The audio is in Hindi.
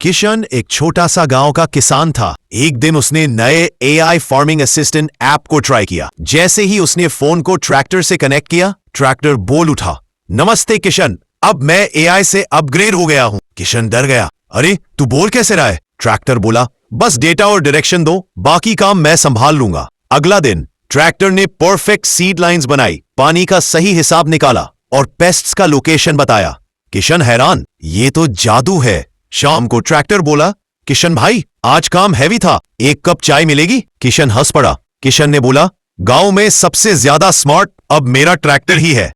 किशन एक छोटा सा गांव का किसान था। एक दिन उसने नए एआई फार्मिंग असिस्टेंट ऐप को ट्राई किया। जैसे ही उसने फोन को ट्रैक्टर से कनेक्ट किया, ट्रैक्टर बोल उठा, नमस्ते किशन, अब मैं एआई से अपग्रेड हो गया हूं। किशन डर गया, अरे तू बोल कैसे रहा है? ट्रैक्टर बोला, बस डेटा और डायरेक्शन दो, बाकी काम मैं संभाल लूंगा। अगला दिन ट्रैक्टर ने परफेक्ट सीड लाइंस बनाई, पानी का सही हिसाब निकाला और पेस्ट्स का लोकेशन बताया। किशन हैरान, ये तो जादू है। शाम को ट्रैक्टर बोला, किशन भाई आज काम हैवी था, एक कप चाय मिलेगी? किशन हंस पड़ा। किशन ने बोला, गांव में सबसे ज्यादा स्मार्ट अब मेरा ट्रैक्टर ही है।